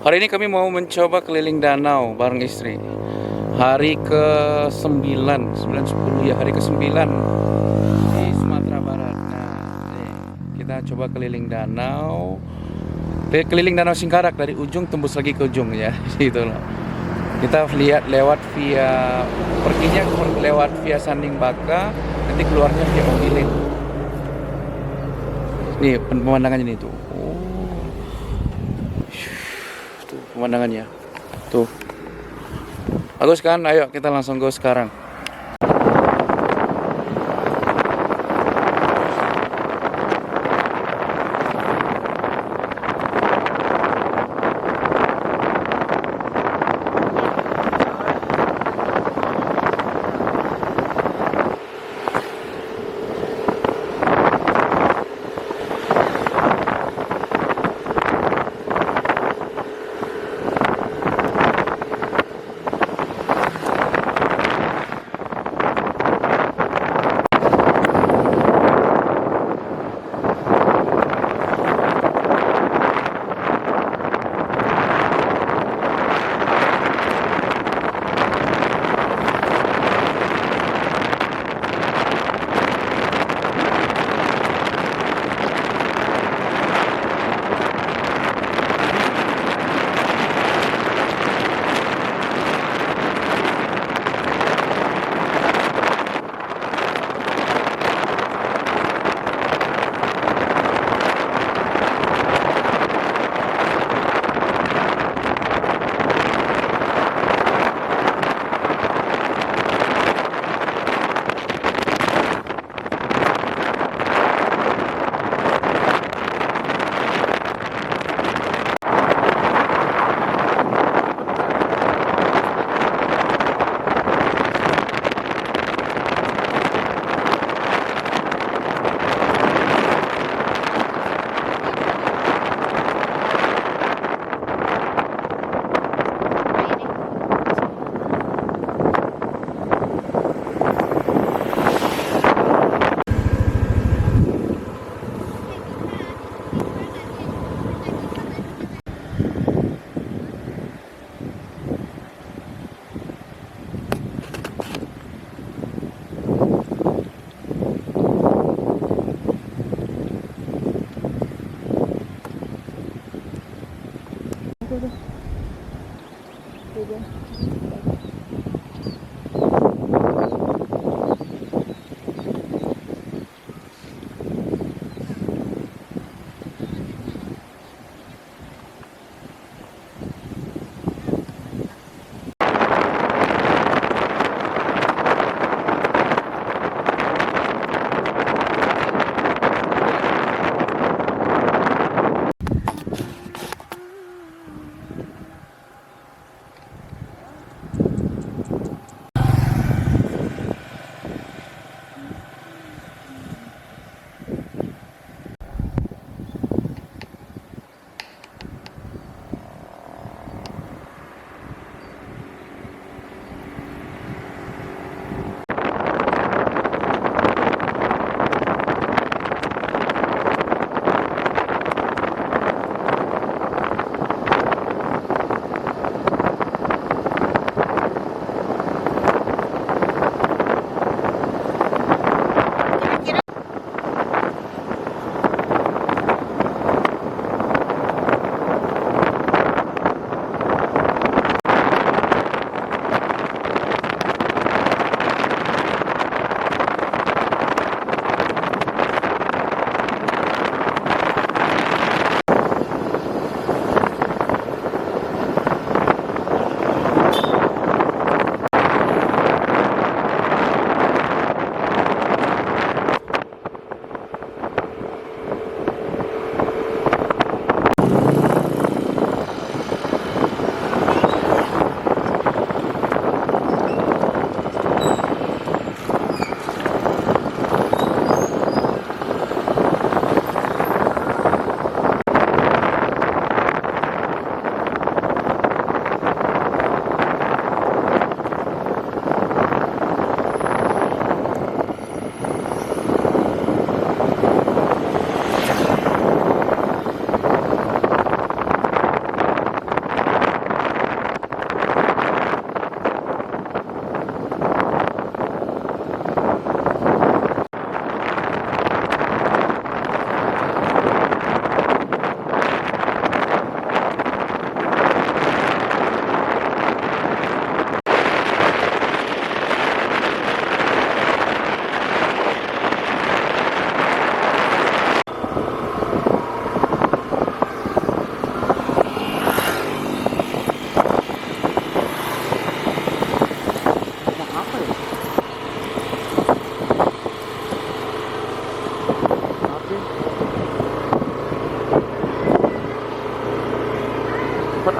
Hari ini kami mau mencoba keliling danau bareng istri. Hari ke-9, 9 10 ya, hari ke-9 di Sumatera Barat. Nah, nih, kita coba keliling danau. Keliling Danau Singkarak dari ujung tembus lagi ke ujung ya, gitu loh. Kita lihat lewat via perginya lewat via Sanding Baka, nanti keluarnya via Ombilin. Nih pemandangannya nih tuh. Oh, tuh pemandangannya. Tuh. Bagus kan? Ayo kita langsung go sekarang.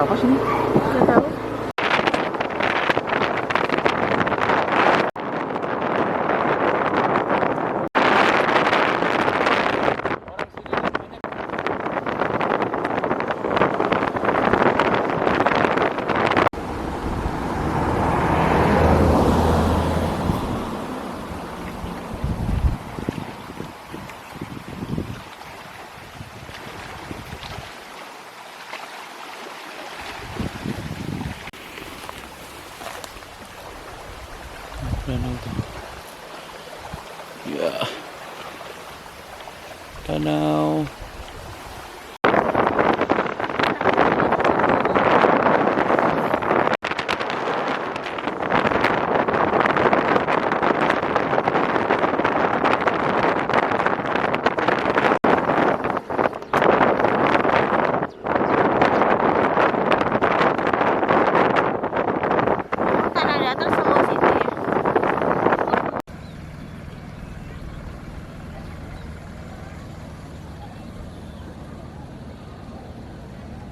Apa sih ini? Nggak tahu. Danau tuh. Ya. Danau. Tanah datar semua situ ya.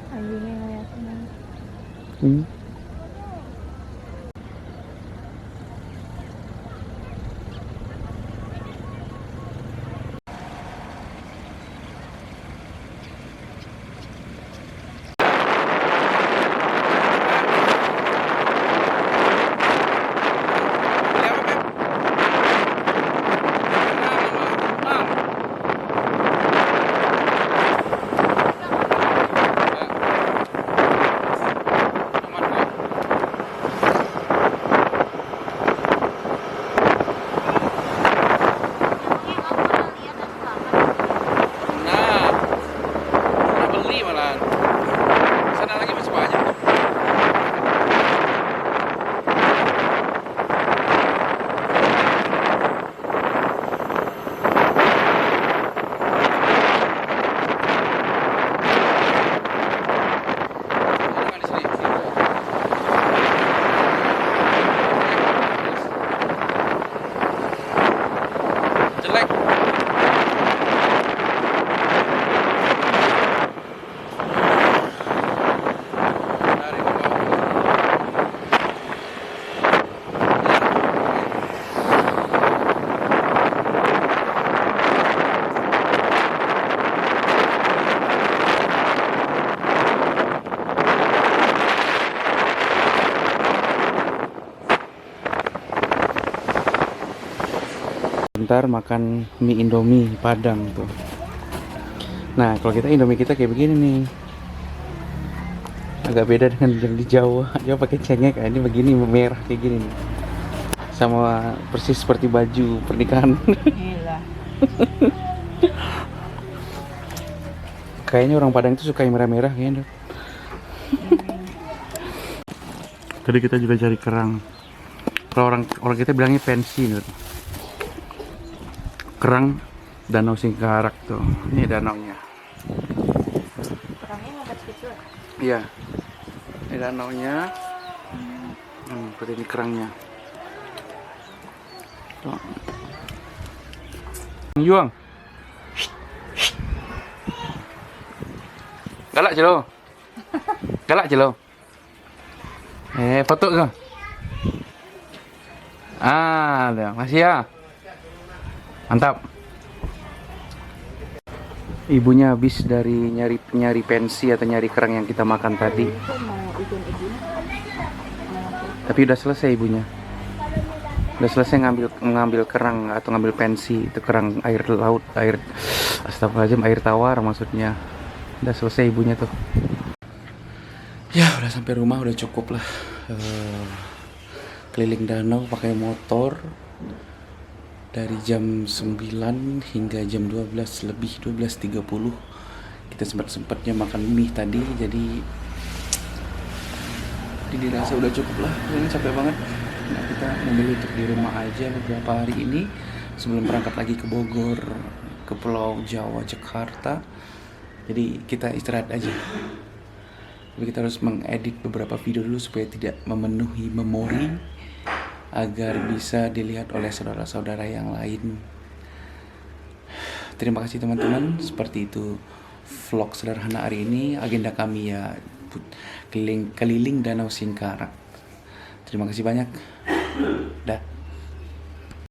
Anjingnya ngeliatin. Hmm. Jelek. Dari bawah. Bentar makan mie Indomie Padang tuh. Nah, kalau kita Indomie kita kayak begini nih. Agak beda dengan yang di Jawa. Jawa pakai cengek, ini begini merah kayak gini nih. Sama persis seperti baju pernikahan. Gila. Kayaknya orang Padang itu suka yang merah-merah kayaknya. Tadi kita juga cari kerang. Kalau orang kita bilangnya pensi, Nur. Kerang Danau Singkarak tuh. Ini danaunya. Orangnya nggak kecil. Iya. Ini danaunya. Seperti ini kerangnya. Tuh. Yuang. Galak je lo. Galak je lo. Foto ke? Ada. Masih ya. Mantap. Ibunya habis dari nyari pensi atau nyari kerang yang kita makan tadi. Tapi udah selesai ibunya. Udah selesai ngambil kerang atau ngambil pensi, itu kerang air laut, astagfirullahaladzim, air tawar maksudnya. Udah selesai ibunya tuh. Ya udah sampai rumah, udah cukup lah. Keliling danau pakai motor dari jam 9 hingga jam 12 lebih, 12.30. Kita sempatnya makan mie tadi, jadi dirasa udah cukup lah. Ini capek banget. Nah, kita memilih untuk di rumah aja beberapa hari ini sebelum berangkat lagi ke Bogor, ke Pulau Jawa, Jakarta. Jadi kita istirahat aja. Tapi kita harus mengedit beberapa video dulu supaya tidak memenuhi memori, agar bisa dilihat oleh saudara-saudara yang lain. Terima kasih teman-teman. Seperti itu vlog sederhana hari ini. Agenda kami ya keliling Danau Singkarak. Terima kasih banyak. Dah.